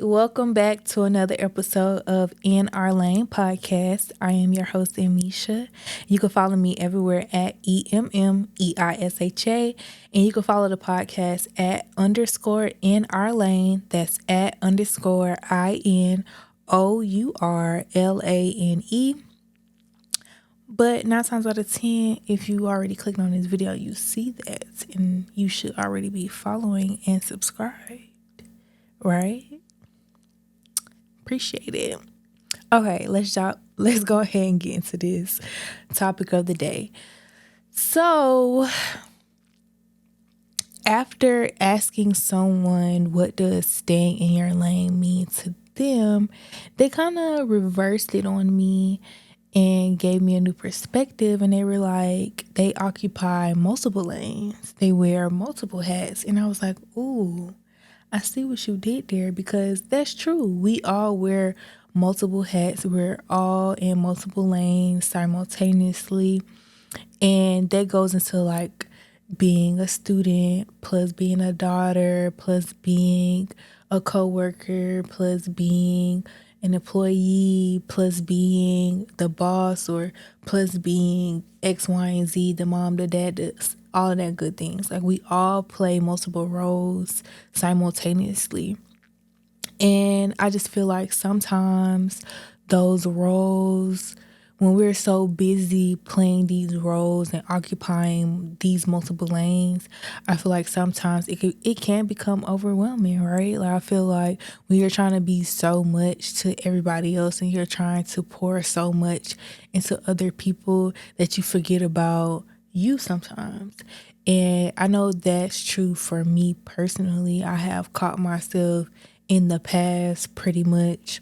welcome back to another episode of In Our Lane podcast. I am your host, Emmeisha. You can follow me everywhere at EMMEISHA, and you can follow the podcast at underscore In Our Lane. That's at underscore INOURLANE. But 9 times out of 10, if you already clicked on this video, you see that, and you should already be following and subscribed, right? Appreciate it. Okay, let's go ahead and get into this topic of the day. So, after asking someone what does staying in your lane mean to them, they kind of reversed it on me and gave me a new perspective. And they were like, they occupy multiple lanes, they wear multiple hats. And I was like, ooh, I see what you did there, because that's true. We all wear multiple hats. We're all in multiple lanes simultaneously. And that goes into like being a student, plus being a daughter, plus being a coworker, plus being an employee, plus being the boss, or plus being X, Y, and Z, the mom, the dad, all of that good things. Like, we all play multiple roles simultaneously. And I just feel like sometimes those roles, when we're so busy playing these roles and occupying these multiple lanes, I feel like sometimes it can become overwhelming, right? Like, I feel like when you're trying to be so much to everybody else and you're trying to pour so much into other people that you forget about you sometimes. And I know that's true for me personally. I have caught myself in the past pretty much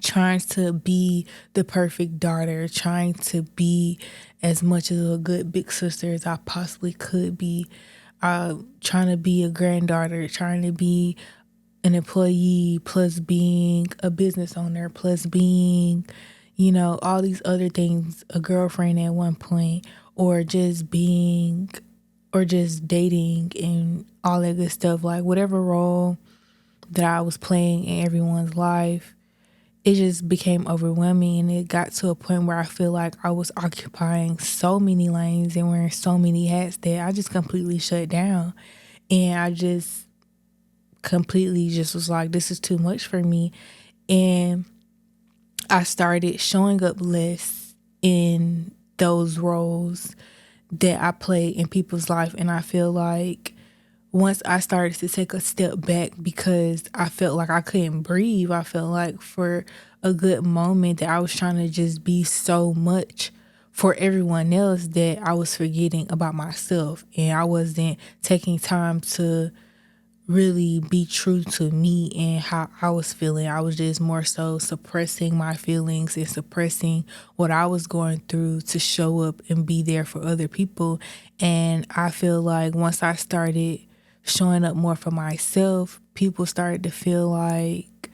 trying to be the perfect daughter, trying to be as much as a good big sister as I possibly could be, trying to be a granddaughter, trying to be an employee, plus being a business owner, plus being, all these other things, a girlfriend at one point, or just being, or just dating and all that good stuff. Like, whatever role that I was playing in everyone's life, it just became overwhelming, and it got to a point where I feel like I was occupying so many lanes and wearing so many hats that I just completely shut down. And I just completely just was like, this is too much for me. And I started showing up less in those roles that I play in people's life. And I feel like once I started to take a step back, because I felt like I couldn't breathe, I felt like for a good moment that I was trying to just be so much for everyone else that I was forgetting about myself, and I wasn't taking time to really be true to me and how I was feeling. I was just more so suppressing my feelings and suppressing what I was going through to show up and be there for other people. And I feel like once I started showing up more for myself, people started to feel like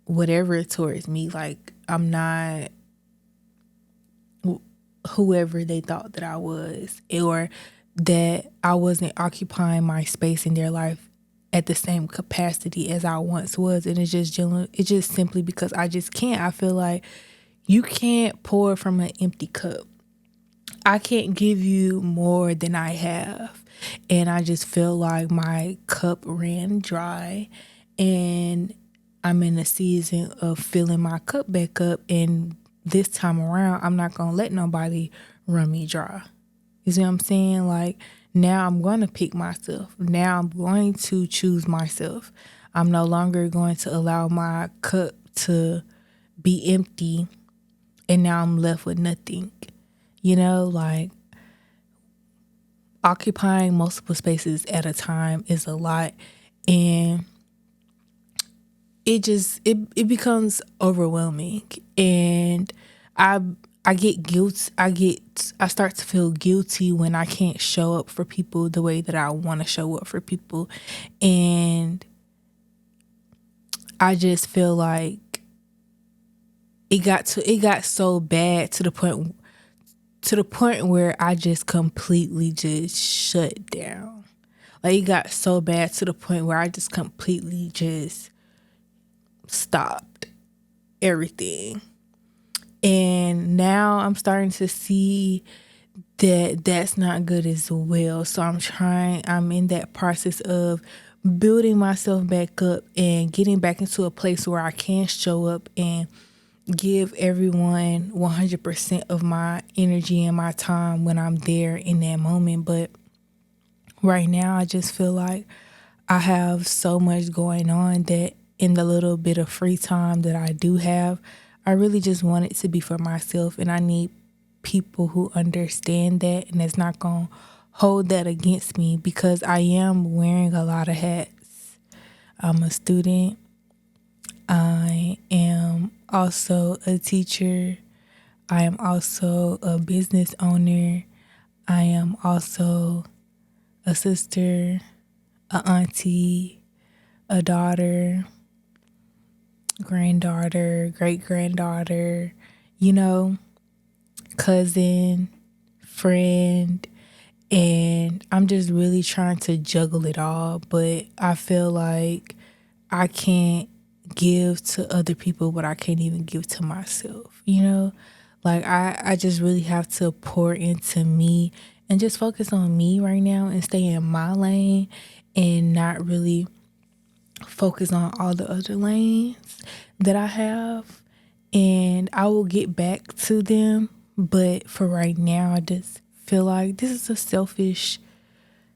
whatever towards me, like I'm not whoever they thought that I was, or that I wasn't occupying my space in their life at the same capacity as I once was. And it's just simply because I just can't. I feel like you can't pour from an empty cup. I can't give you more than I have. And I just feel like my cup ran dry, and I'm in a season of filling my cup back up. And this time around, I'm not going to let nobody run me dry. You see what I'm saying? Like, now I'm going to pick myself. Now I'm going to choose myself. I'm no longer going to allow my cup to be empty and now I'm left with nothing. Like, occupying multiple spaces at a time is a lot, and it becomes overwhelming, and I get guilt. I start to feel guilty when I can't show up for people the way that I want to show up for people. And I just feel like it got so bad to the point where I just completely just shut down. Like it got so bad to the point where I just completely just stopped everything. And now I'm starting to see that that's not good as well. So I'm in that process of building myself back up and getting back into a place where I can show up and give everyone 100% of my energy and my time when I'm there in that moment. But right now, I just feel like I have so much going on that in the little bit of free time that I do have, I really just want it to be for myself. And I need people who understand that and that's not going to hold that against me because I am wearing a lot of hats. I'm a student. I am also a teacher. I am also a business owner. I am also a sister, a auntie, a daughter, granddaughter, great granddaughter, you know, cousin, friend. And I'm just really trying to juggle it all. But I feel like I can't give to other people what I can't even give to myself, you know? Like I just really have to pour into me and just focus on me right now and stay in my lane and not really focus on all the other lanes that I have. And I will get back to them. But for right now, I just feel like this is a selfish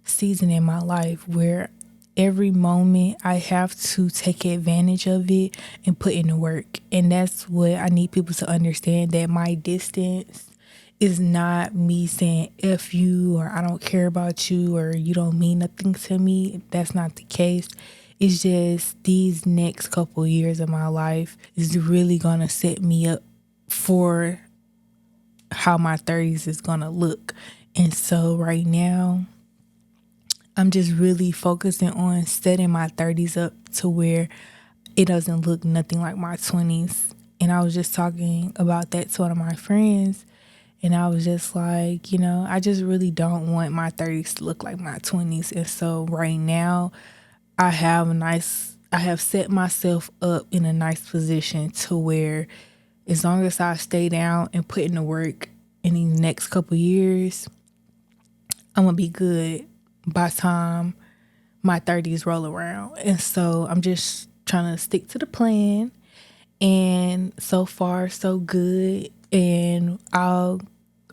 season in my life where every moment I have to take advantage of it and put in the work. And that's what I need people to understand, that my distance is not me saying F you or I don't care about you or you don't mean nothing to me. That's not the case. It's just these next couple years of my life is really gonna set me up for how my 30s is gonna look. And so right now I'm just really focusing on setting my 30s up to where it doesn't look nothing like my 20s. And I was just talking about that to one of my friends. And I was just like, you know, I just really don't want my 30s to look like my 20s. And so right now, I have set myself up in a nice position to where as long as I stay down and put in the work in the next couple years, I'm going to be good by the time my 30s roll around. And so I'm just trying to stick to the plan. And so far, so good. And I'll,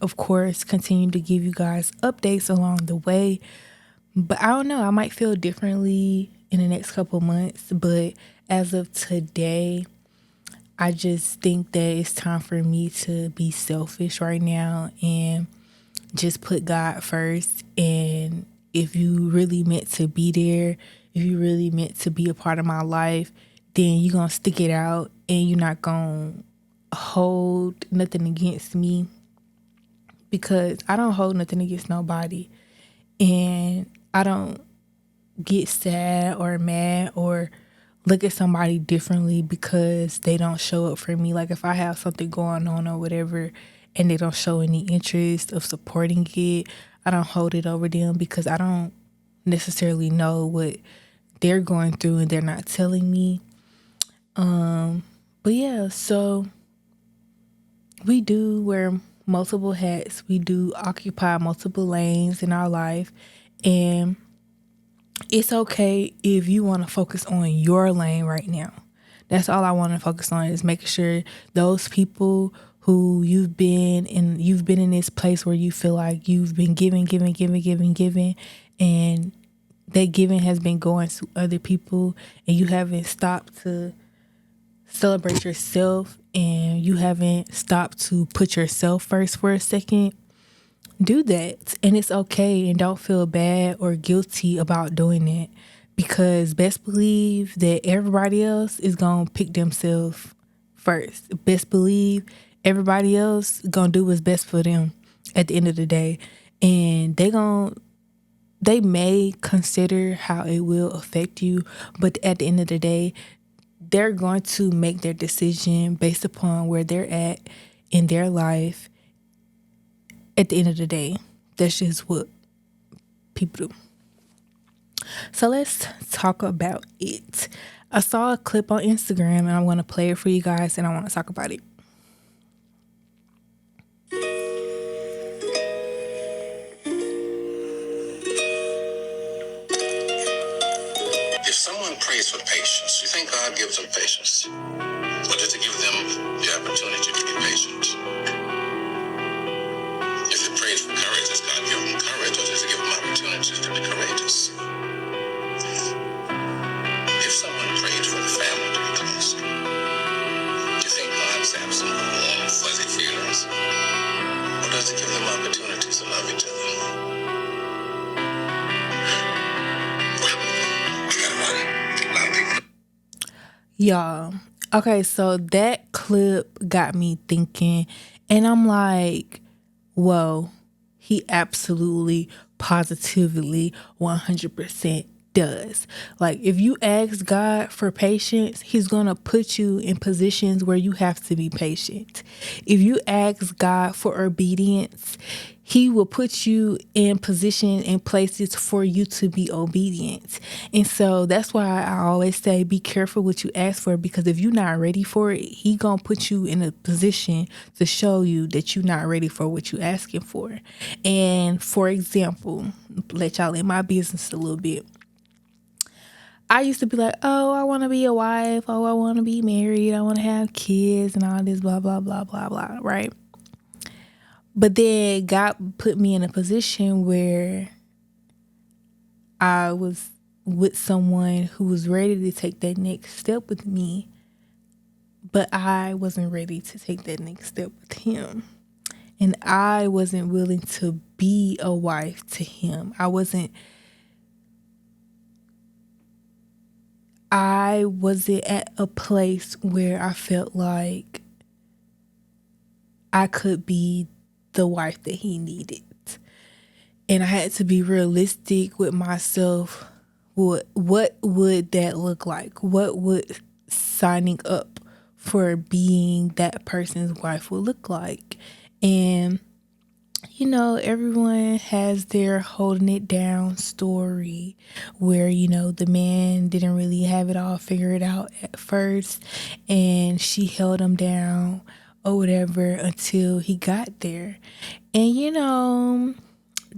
of course, continue to give you guys updates along the way. But I don't know, I might feel differently in the next couple months. But as of today, I just think that it's time for me to be selfish right now and just put God first. And if you really meant to be there, if you really meant to be a part of my life, then you're going to stick it out and you're not going to hold nothing against me, because I don't hold nothing against nobody. And I don't get sad or mad or look at somebody differently because they don't show up for me. Like if I have something going on or whatever and they don't show any interest of supporting it, I don't hold it over them because I don't necessarily know what they're going through and they're not telling me. But yeah, so we do wear multiple hats. We do occupy multiple lanes in our life. And it's okay if you want to focus on your lane right now. That's all I want to focus on, is making sure those people who you've been in this place where you feel like you've been giving, and that giving has been going to other people and you haven't stopped to celebrate yourself and you haven't stopped to put yourself first for a second. Do that, and it's okay, and don't feel bad or guilty about doing it, because best believe that everybody else is gonna pick themselves first. Best believe everybody else gonna do what's best for them at the end of the day, and they may consider how it will affect you, but at the end of the day, they're going to make their decision based upon where they're at in their life. At the end of the day, that's just what people do. So let's talk about it. I saw a clip on Instagram and I'm going to play it for you guys and I want to talk about it. If someone prays for patience, you think God gives them patience? Or does He give them the opportunity to be patient? If they prayed for courage, does God give them courage, or does He give them opportunities to be courageous? If someone prayed for the family to be blessed, do you think God's absent of warm, fuzzy feelings? Or does He give them opportunities to love each other? Well, I gotta run. A lot of people. Y'all, okay, so that clip got me thinking, and I'm like, whoa, he absolutely, positively, 100% does. Like, if you ask God for patience, He's gonna put you in positions where you have to be patient. If you ask God for obedience, He will put you in position and places for you to be obedient. And so that's why I always say be careful what you ask for, because if you're not ready for it, He gonna put you in a position to show you that you're not ready for what you're asking for. And for example, let y'all in my business a little bit. I used to be like, oh, I want to be a wife. Oh, I want to be married. I want to have kids and all this, blah, blah, blah, blah, blah, right? But then God put me in a position where I was with someone who was ready to take that next step with me, but I wasn't ready to take that next step with him. And I wasn't willing to be a wife to him. I wasn't at a place where I felt like I could be the wife that he needed. And I had to be realistic with myself. What would that look like? What would signing up for being that person's wife would look like? And everyone has their holding it down story where, the man didn't really have it all figured out at first and she held him down or whatever until he got there. And,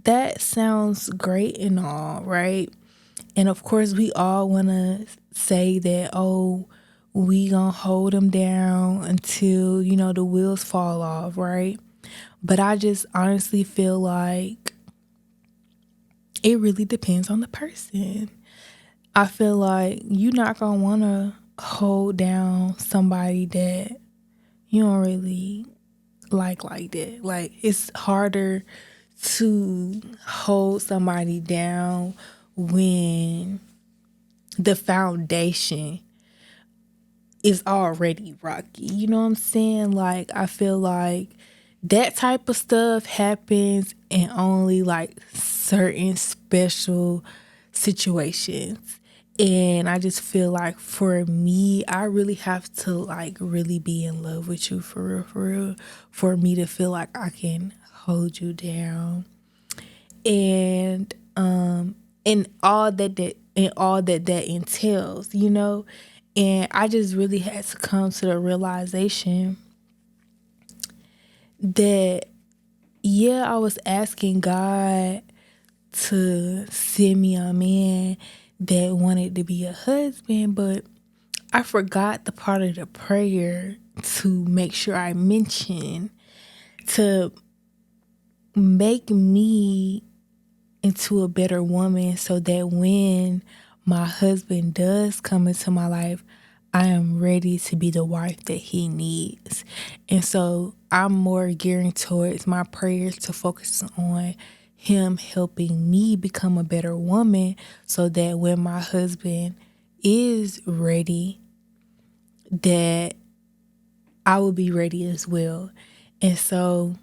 that sounds great and all, right? And of course, we all want to say that, oh, we gonna hold him down until, the wheels fall off, right? But I just honestly feel like it really depends on the person. I feel like you're not going to want to hold down somebody that you don't really like that. Like, it's harder to hold somebody down when the foundation is already rocky. You know what I'm saying? Like, I feel like that type of stuff happens in only like certain special situations. And I just feel like for me, I really have to like really be in love with you for real, for me to feel like I can hold you down. And all that entails, And I just really had to come to the realization that, yeah, I was asking God to send me a man that wanted to be a husband, but I forgot the part of the prayer to make sure I mention to make me into a better woman so that when my husband does come into my life, I am ready to be the wife that he needs. And so I'm more gearing towards my prayers to focus on him helping me become a better woman so that when my husband is ready, that I will be ready as well. And so,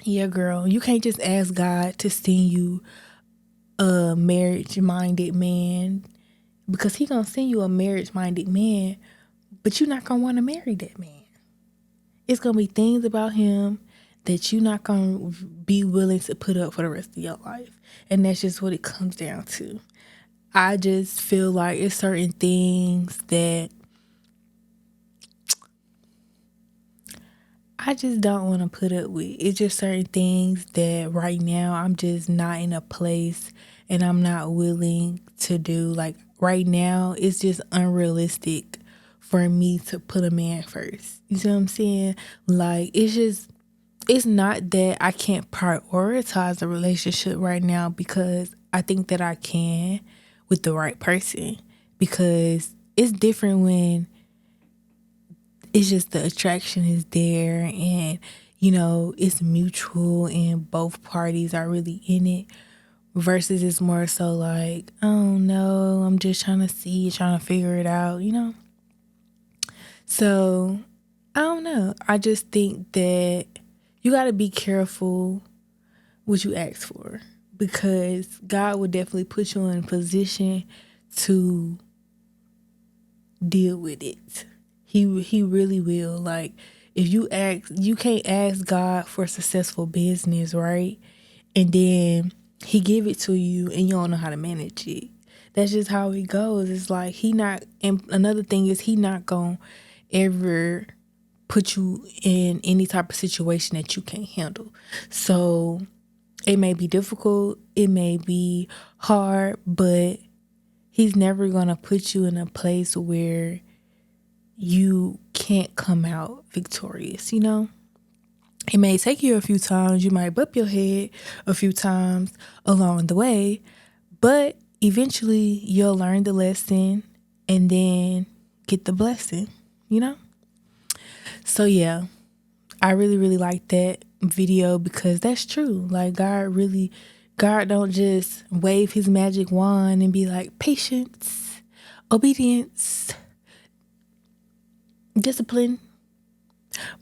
yeah, girl, you can't just ask God to send you a marriage-minded man, because he gonna send you a marriage-minded man, but you're not gonna want to marry that man. It's gonna be things about him that you're not gonna be willing to put up for the rest of your life, and that's just what it comes down to. I just feel like it's certain things that I just don't want to put up with. It's just certain things that right now I'm just not in a place and I'm not willing to do. Like right now, it's just unrealistic for me to put a man first. You see what I'm saying? Like it's not that I can't prioritize a relationship right now, because I think that I can with the right person, because it's different when it's just the attraction is there and it's mutual and both parties are really in it, versus it's more so like, oh no, I'm just trying to see, trying to figure it out. So I don't know, I just think that you got to be careful what you ask for, because God will definitely put you in a position to deal with it. He really will. Like if you can't ask God for successful business, right? And then he give it to you and you don't know how to manage it. That's just how it goes. It's like he not, and another thing is he not gonna ever put you in any type of situation that you can't handle. So it may be difficult, it may be hard, but he's never gonna put you in a place where you can't come out victorious. It may take you a few times, you might bump your head a few times along the way, but eventually you'll learn the lesson and then get the blessing, you know? So yeah, I really, really like that video because that's true. Like God don't just wave his magic wand and be like, patience, obedience, discipline,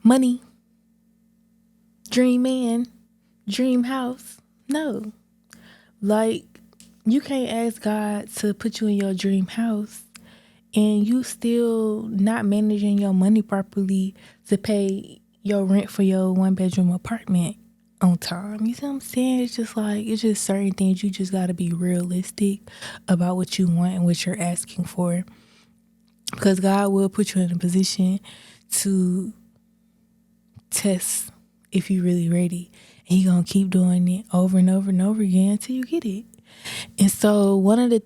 money, dream man, dream house. No. Like, you can't ask God to put you in your dream house and you still not managing your money properly to pay your rent for your 1-bedroom apartment on time. You see what I'm saying? It's just certain things you just got to be realistic about what you want and what you're asking for. Because God will put you in a position to test if you're really ready. And He's going to keep doing it over and over and over again until you get it. And so another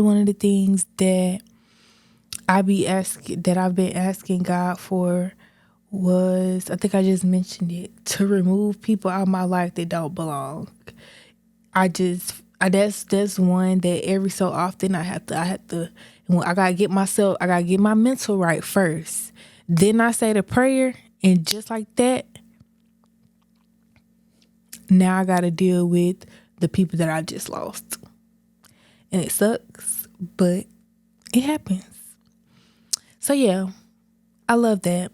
one of the things that I've been asking God for was, I think I just mentioned it, to remove people out of my life that don't belong. That's one that every so often I have to, I gotta get my mental right first. Then I say the prayer, and just like that, now I gotta deal with the people that I just lost. And it sucks, but it happens. So yeah, I love that.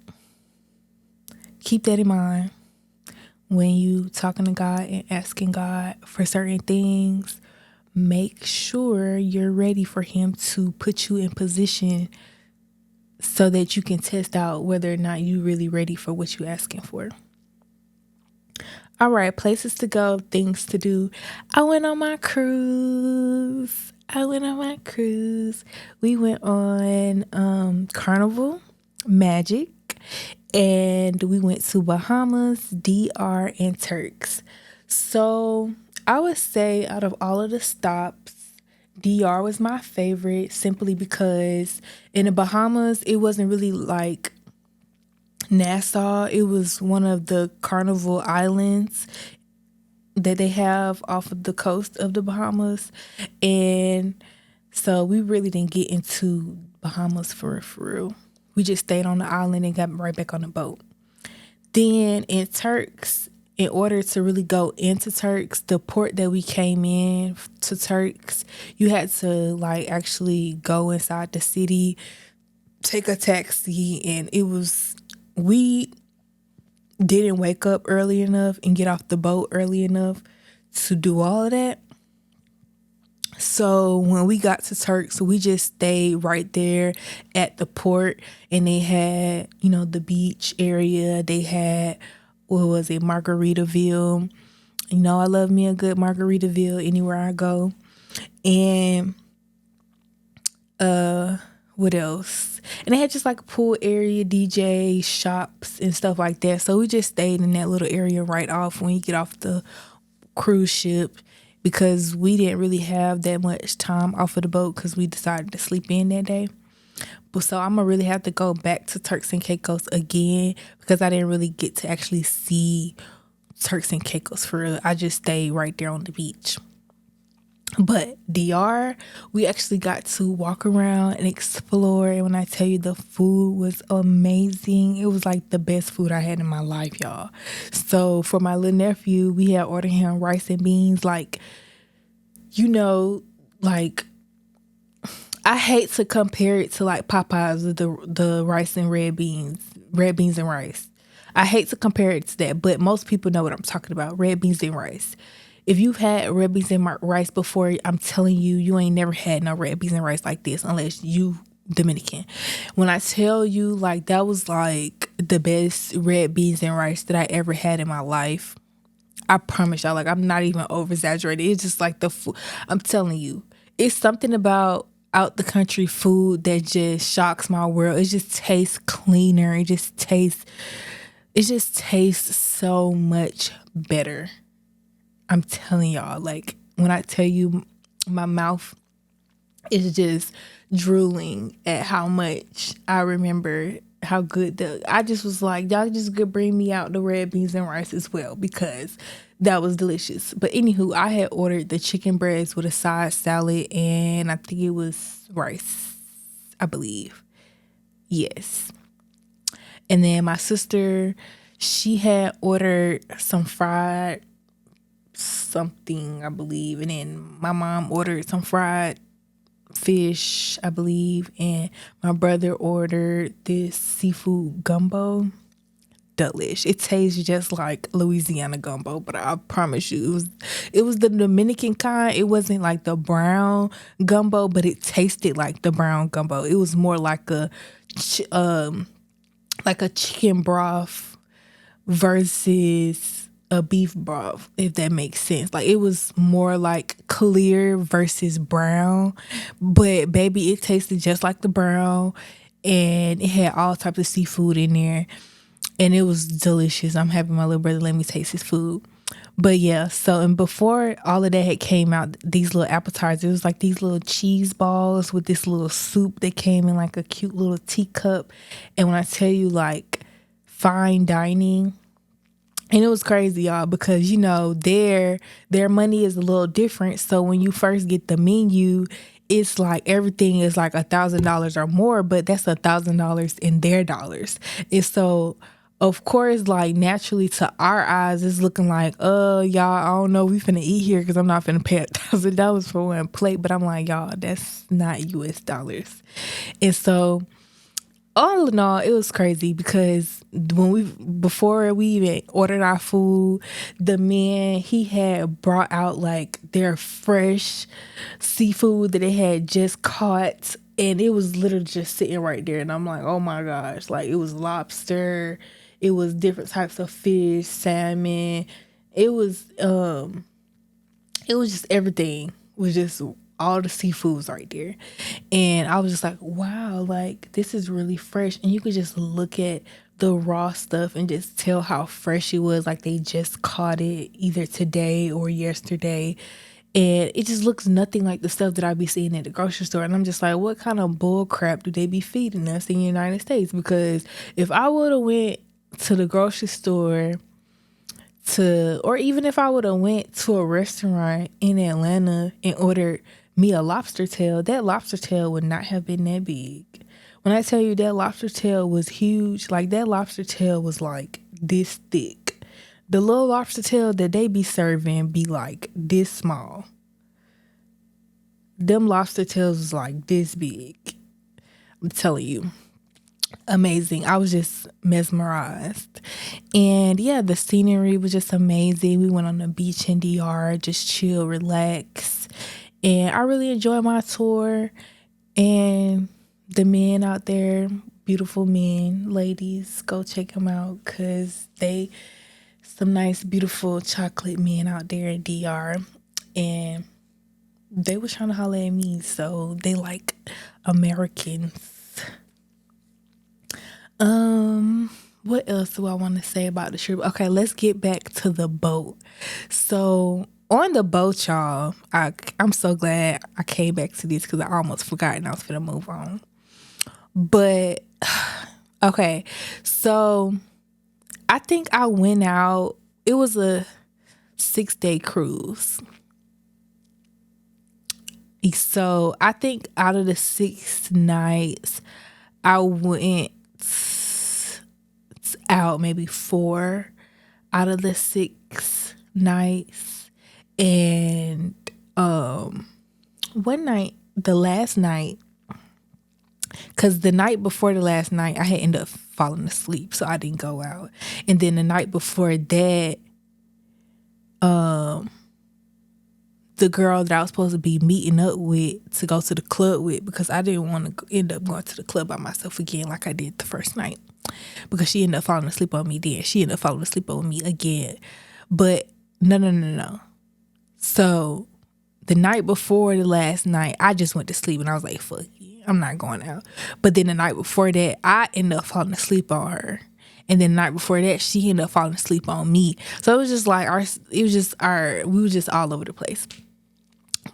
Keep that in mind when you talking to God and asking God for certain things. Make sure you're ready for Him to put you in position so that you can test out whether or not you're really ready for what you're asking for. All right, places to go, things to do. I went on my cruise. We went on Carnival, Magic, and we went to Bahamas, DR, and Turks. So I would say out of all of the stops, DR was my favorite, simply because in the Bahamas, it wasn't really like Nassau. It was one of the Carnival islands that they have off of the coast of the Bahamas. And so we really didn't get into Bahamas for real. We just stayed on the island and got right back on the boat. Then in Turks, in order to really go into Turks, the port that we came in to Turks, you had to like actually go inside the city, take a taxi, and we didn't wake up early enough and get off the boat early enough to do all of that. So when we got to Turks, we just stayed right there at the port, and they had, the beach area. They had, what was it, Margaritaville, You know, I love me a good Margaritaville anywhere I go. And what else? And they had just like a pool area, DJ, shops, and stuff like that. So we just stayed in that little area right off when you get off the cruise ship because we didn't really have that much time off of the boat because we decided to sleep in that day. But so I'm gonna really have to go back to Turks and Caicos again because I didn't really get to actually see Turks and Caicos for real. I just stayed right there on the beach. But DR, we actually got to walk around and explore. And when I tell you the food was amazing, it was like the best food I had in my life, y'all. So for my little nephew, we had ordered him rice and beans. Like, you know, like I hate to compare it to like Popeyes with the rice and red beans and rice. I hate to compare it to that, but most people know what I'm talking about, red beans and rice. If you've had red beans and rice before, I'm telling you, you ain't never had no red beans and rice like this unless you Dominican. When I tell you, like, that was like the best red beans and rice that I ever had in my life. I promise y'all, like, I'm not even over exaggerating. It's just like the food. I'm telling you, it's something about out the country food that just shocks my world. It just tastes cleaner. It just tastes so much better. I'm telling y'all, like, when I tell you my mouth is just drooling at how much I remember how good I just was like, y'all just could bring me out the red beans and rice as well because that was delicious. But anywho, I had ordered the chicken breasts with a side salad and I think it was rice, I believe. Yes. And then my sister, she had ordered some fried something, I believe. And then my mom ordered some fried fish, I believe. And my brother ordered this seafood gumbo. Delish. It tastes just like Louisiana gumbo, but I promise you, it was the Dominican kind. It wasn't like the brown gumbo, but it tasted like the brown gumbo. It was more like a chicken broth versus a beef broth, if that makes sense. Like, it was more like clear versus brown, but baby, it tasted just like the brown, and it had all types of seafood in there, and it was delicious. I'm happy my little brother let me taste his food. But yeah, so and before all of that had came out, these little appetizers, it was like these little cheese balls with this little soup that came in like a cute little teacup. And when I tell you, like, fine dining, and it was crazy, y'all, because you know their money is a little different. So when you first get the menu, it's like everything is like $1,000 or more, but that's $1,000 in their dollars. And so, of course, like, naturally to our eyes, it's looking like, y'all, I don't know, we finna eat here because I'm not finna pay $1,000 for one plate. But I'm like, y'all, that's not US dollars. And so, all in all, it was crazy because before we even ordered our food, the man, he had brought out like their fresh seafood that they had just caught, and it was literally just sitting right there. And I'm like, oh my gosh, like, it was lobster, it was different types of fish, salmon, it was just everything. It was just all the seafoods right there. And I was just like, wow, like, this is really fresh. And you could just look at the raw stuff and just tell how fresh it was. Like, they just caught it either today or yesterday. And it just looks nothing like the stuff that I be seeing at the grocery store. And I'm just like, what kind of bull crap do they be feeding us in the United States? Because if I would have went to the grocery store or even if I would have went to a restaurant in Atlanta and ordered me a lobster tail, that lobster tail would not have been that big. When I tell you that lobster tail was huge, like, that lobster tail was like this thick. The little lobster tail that they be serving be like this small. Them lobster tails was like this big. I'm telling you. Amazing. I was just mesmerized. And yeah, the scenery was just amazing. We went on the beach in DR, just chill, relax. And I really enjoyed my tour. And the men out there, beautiful men, ladies, go check them out because they some nice, beautiful chocolate men out there in DR, and they was trying to holler at me, so they like Americans. What else do I want to say about the trip? Okay, let's get back to the boat. So on the boat, y'all, I'm so glad I came back to this because I almost forgot and I was gonna move on. But okay, so I think I went out. It was a 6-day cruise. So I think out of the 6 nights, I went out maybe 4 out of the 6 nights. And one night, the last night, because the night before the last night, I had ended up falling asleep, so I didn't go out. And then the night before that, the girl that I was supposed to be meeting up with to go to the club with, because I didn't want to end up going to the club by myself again like I did the first night, because she ended up falling asleep on me then. She ended up falling asleep on me again. But no. So the night before the last night, I just went to sleep and I was like, fuck it, I'm not going out. But then the night before that, I ended up falling asleep on her. And then the night before that, she ended up falling asleep on me. So it was just like we were just all over the place.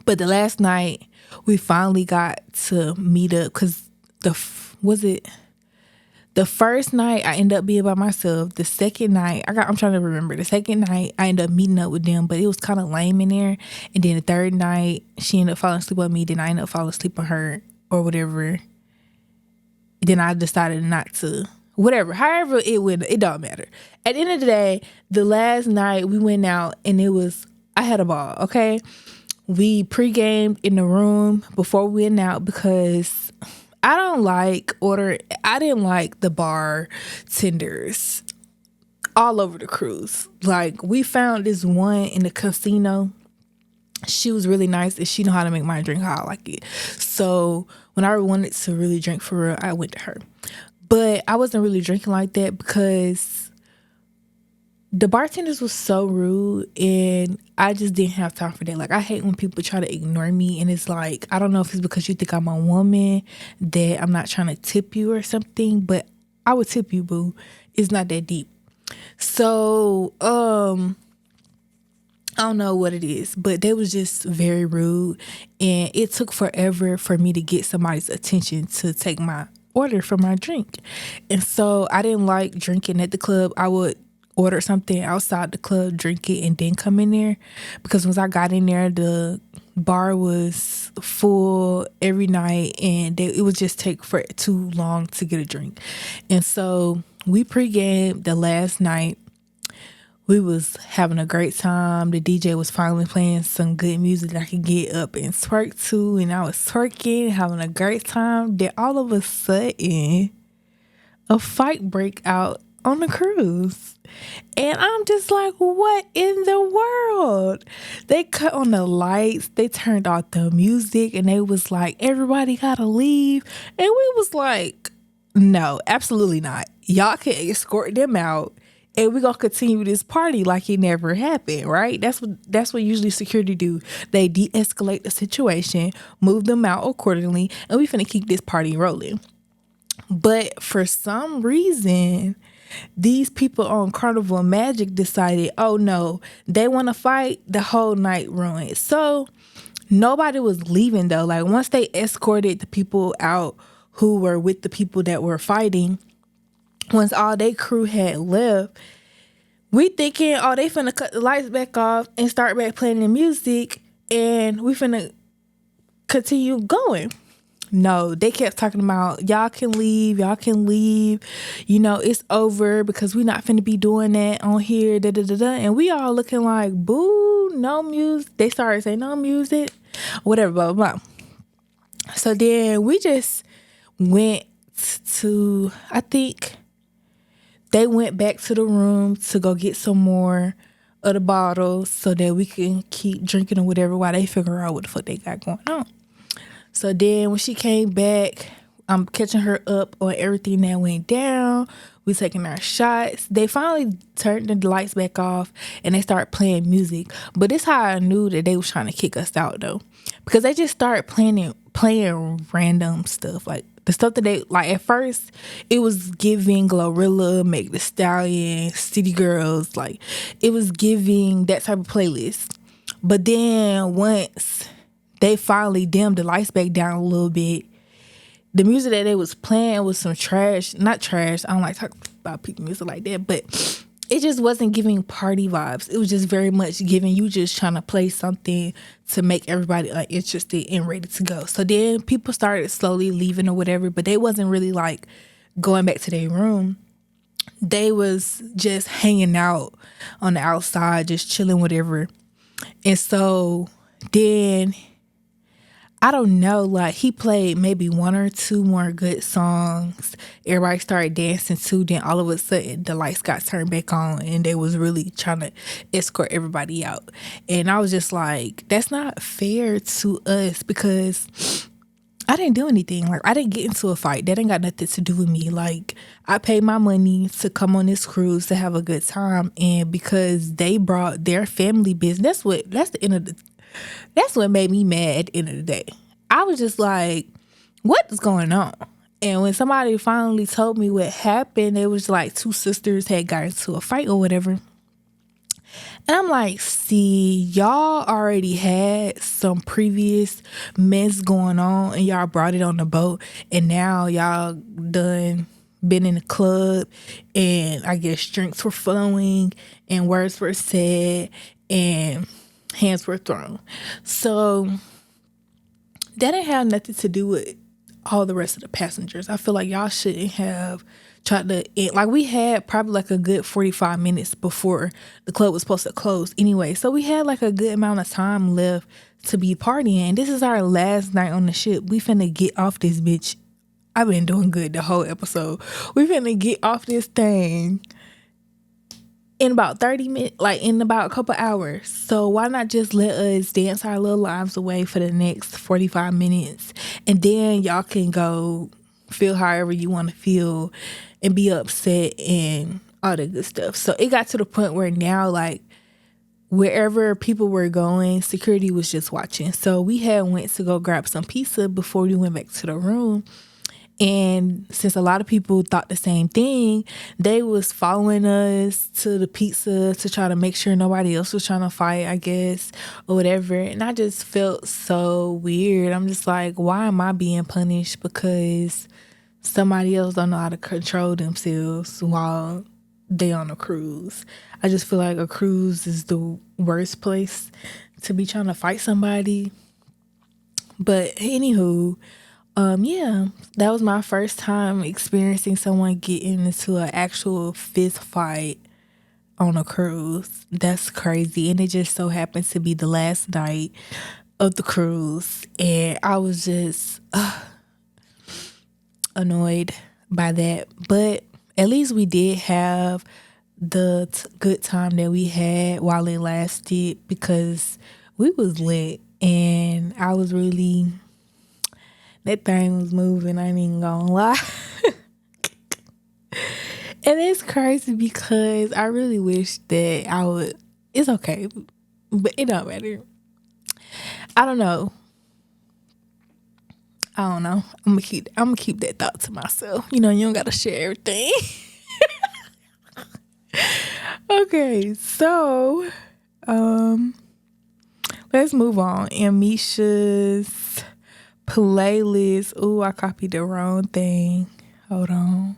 But the last night, we finally got to meet up because the first night I ended up being by myself. The second night, I'm trying to remember. The second night I ended up meeting up with them, but it was kind of lame in there. And then the third night, she ended up falling asleep on me. Then I ended up falling asleep on her or whatever. Then I decided not to. Whatever. However it went, it don't matter. At the end of the day, the last night we went out and I had a ball, okay? We pre-gamed in the room before we went out because I didn't like the bartenders all over the cruise. Like, we found this one in the casino. She was really nice and she knew how to make my drink how I like it. So when I wanted to really drink for real, I went to her. But I wasn't really drinking like that because the bartenders was so rude and I just didn't have time for that. Like, I hate when people try to ignore me, and it's like, I don't know if it's because you think I'm a woman that I'm not trying to tip you or something, but I would tip you, boo. It's not that deep. So, I don't know what it is, but they was just very rude, and it took forever for me to get somebody's attention to take my order for my drink. And so I didn't like drinking at the club. I would order something outside the club, drink it, and then come in there, because once I got in there, the bar was full every night, and it would just take for too long to get a drink. And so we pre-gamed the last night. We was having a great time. The DJ was finally playing some good music that I could get up and twerk to, and I was twerking, having a great time. Then all of a sudden, a fight break out on the cruise. And I'm just like, what in the world? They cut on the lights, they turned off the music, and they was like, everybody gotta leave. And we was like, no, absolutely not. Y'all can escort them out and we're gonna continue this party like it never happened, right? That's what usually security do. They de-escalate the situation, move them out accordingly, and we finna keep this party rolling. But for some reason, these people on Carnival Magic decided, oh no, they want to fight, the whole night ruined. So nobody was leaving though. Like, once they escorted the people out who were with the people that were fighting, once all their crew had left, we thinking, oh, they finna cut the lights back off and start back playing the music, and we finna continue going. No, they kept talking about, y'all can leave, you know, it's over because we not finna be doing that on here, and we all looking like, boo, no music. They started saying no music, whatever, blah, blah, blah. So then we just went to, I think they went back to the room to go get some more of the bottles so that we can keep drinking or whatever while they figure out what the fuck they got going on. So then when she came back, I'm catching her up on everything that went down. We taking our shots. They finally turned the lights back off and they started playing music. But this how I knew that they was trying to kick us out though, because they just started playing random stuff like the stuff that they like. At first, it was giving Glorilla, Meg the Stallion, City Girls, like it was giving that type of playlist. But then once they finally dimmed the lights back down a little bit, the music that they was playing was some trash. Not trash. I don't like talking about people music like that, but it just wasn't giving party vibes. It was just very much giving you just trying to play something to make everybody interested and ready to go. So then people started slowly leaving or whatever, but they wasn't really like going back to their room. They was just hanging out on the outside, just chilling, whatever. And so then I don't know, like he played maybe one or two more good songs. Everybody started dancing too. Then all of a sudden the lights got turned back on and they was really trying to escort everybody out. And I was just like, that's not fair to us because I didn't do anything. Like I didn't get into a fight. That ain't got nothing to do with me. Like I paid my money to come on this cruise to have a good time, and because they brought their family business, that's what made me mad at the end of the day. I was just like, what is going on? And when somebody finally told me what happened, it was like two sisters had got into a fight or whatever. And I'm like, see, y'all already had some previous mess going on and y'all brought it on the boat. And now y'all done been in the club and I guess drinks were flowing and words were said and hands were thrown. So that didn't have nothing to do with all the rest of the passengers. I feel like y'all shouldn't have tried to end. Like we had probably like a good 45 minutes before the club was supposed to close anyway. So we had like a good amount of time left to be partying. This is our last night on the ship. We finna get off this bitch. I've been doing good the whole episode. We finna get off this thing in about 30 minutes, like in about a couple hours. So why not just let us dance our little lives away for the next 45 minutes and then y'all can go feel however you want to feel and be upset and all that good stuff. So it got to the point where now like wherever people were going, security was just watching. So we had went to go grab some pizza before we went back to the room. And since a lot of people thought the same thing, they was following us to the pizza to try to make sure nobody else was trying to fight, I guess, or whatever. And I just felt so weird. I'm just like, why am I being punished because somebody else don't know how to control themselves while they on a cruise? I just feel like a cruise is the worst place to be trying to fight somebody. But anywho, yeah, that was my first time experiencing someone getting into an actual fist fight on a cruise. That's crazy. And it just so happened to be the last night of the cruise. And I was just annoyed by that. But at least we did have the good time that we had while it lasted because we was lit. And I was really, that thing was moving, I ain't even gonna lie. And it's crazy because I really wish that I would, it's okay, but it don't matter. I don't know. I don't know. I'm gonna keep that thought to myself. You know, you don't gotta share everything. Okay, so let's move on. Emmeisha's playlist. Ooh, I copied the wrong thing. Hold on.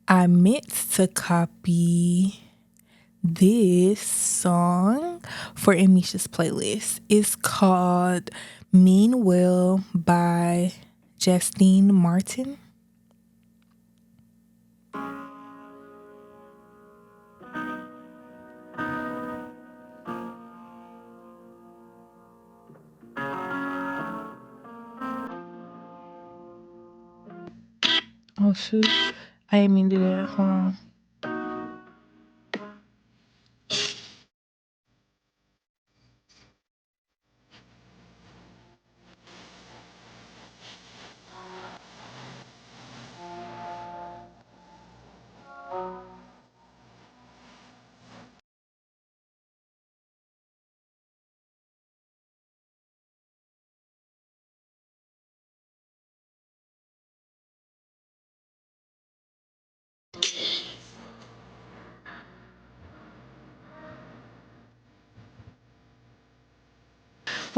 I meant to copy this song for Emmeisha's playlist. It's called Mean Well by Justine Martin. Oh shoot. I didn't mean to do that. Hold on.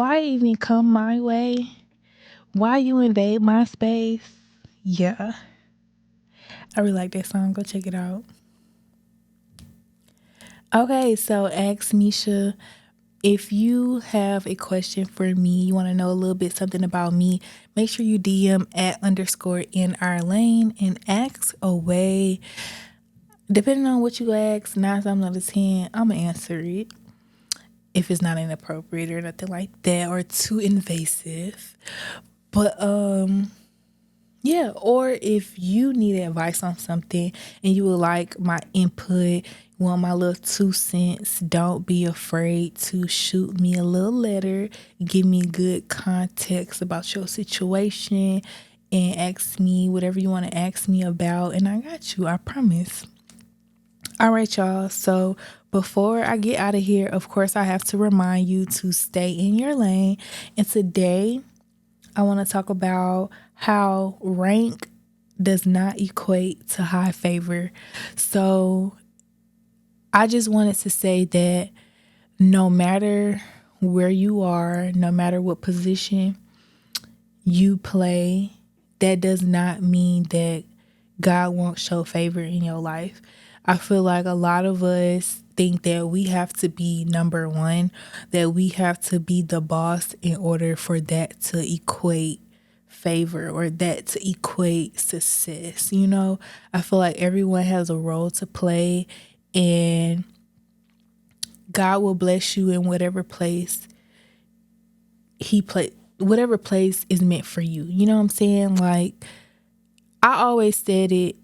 Why even come my way? Why you invade my space? Yeah, I really like that song. Go check it out. Okay, so ask Misha, if you have a question for me, you want to know a little bit something about me, make sure you DM at underscore in our lane and ask away. Depending on what you ask, 9 times out of 10, I'm going to answer it if it's not inappropriate or nothing like that or too invasive. But yeah, or if you need advice on something and you would like my input, want my little 2 cents, don't be afraid to shoot me a little letter, give me good context about your situation, and ask me whatever you want to ask me about, and I got you, I promise. All right, y'all. So before I get out of here, of course, I have to remind you to stay in your lane. And today, I want to talk about how rank does not equate to high favor. So I just wanted to say that no matter where you are, no matter what position you play, that does not mean that God won't show favor in your life. I feel like a lot of us think that we have to be number one, that we have to be the boss in order for that to equate favor or that to equate success. You know, I feel like everyone has a role to play, and God will bless you in whatever place whatever place is meant for you. You know what I'm saying? Like, I always said it,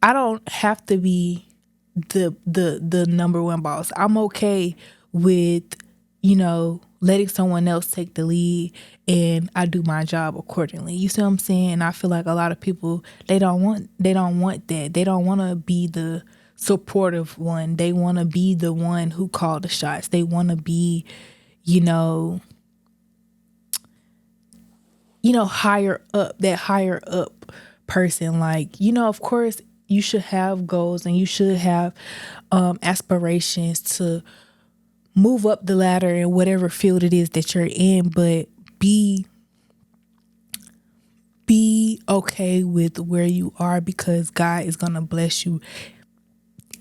I don't have to be the number one boss. I'm okay with, letting someone else take the lead and I do my job accordingly. You see what I'm saying? And I feel like a lot of people, they don't want that. They don't want to be the supportive one. They want to be the one who called the shots. They want to be, you know, higher up person. Like, of course you should have goals and you should have aspirations to move up the ladder in whatever field it is that you're in, but be okay with where you are, because God is going to bless you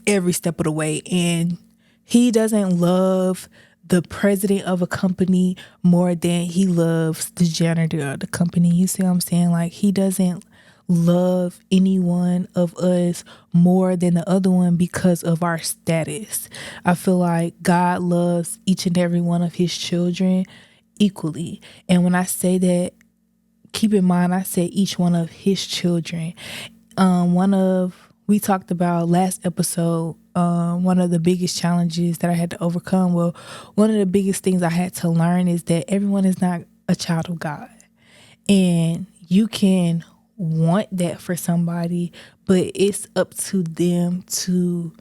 every step of the way. And he doesn't love the president of a company more than he loves the janitor of the company. You see what I'm saying? Like, he doesn't love any one of us more than the other one because of our status. I feel like God loves each and every one of his children equally. And when I say that, keep in mind, I said each one of his children. We talked about last episode, one of the biggest challenges that I had to overcome. Well, one of the biggest things I had to learn is that everyone is not a child of God. And you can want that for somebody, but it's up to them to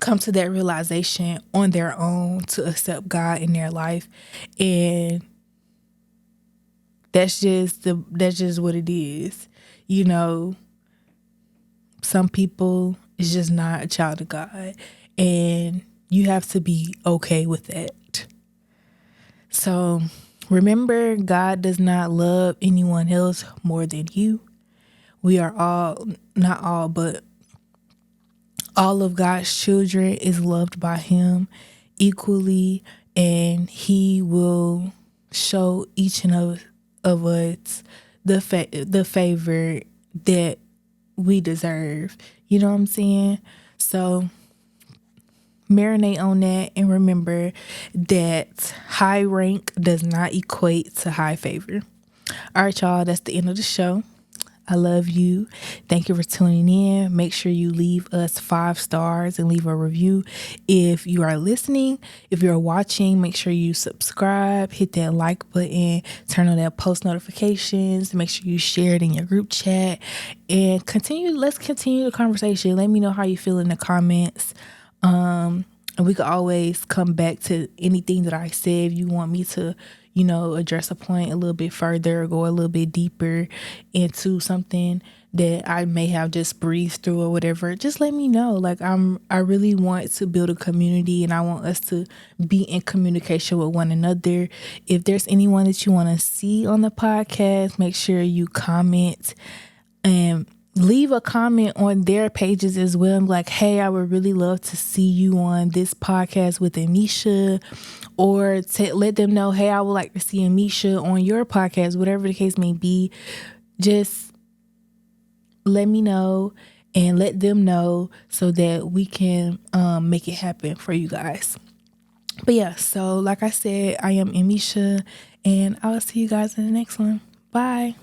come to that realization on their own to accept God in their life. And that's just what it is. Some people is just not a child of God, and you have to be okay with that. So remember, God does not love anyone else more than you. We are all, not all, but all of God's children is loved by him equally, and he will show each and of us the favor that we deserve. You know what I'm saying? So marinate on that and remember that high rank does not equate to high favor. All right, y'all, that's the end of the show. I love you. Thank you for tuning in. Make sure you leave us 5 stars and leave a review. If you are listening, if you're watching, make sure you subscribe, hit that like button, turn on that post notifications, make sure you share it in your group chat, and let's continue the conversation. Let me know how you feel in the comments. And we could always come back to anything that I said if you want me to, address a point a little bit further or go a little bit deeper into something that I may have just breezed through or whatever, just let me know. Like I really want to build a community and I want us to be in communication with one another. If there's anyone that you want to see on the podcast, make sure you comment and leave a comment on their pages as well. I'm like, hey, I would really love to see you on this podcast with Emmeisha, or let them know, hey, I would like to see Emmeisha on your podcast, whatever the case may be. Just let me know and let them know so that we can make it happen for you guys. But yeah, so like I said, I am Emmeisha and I'll see you guys in the next one. Bye.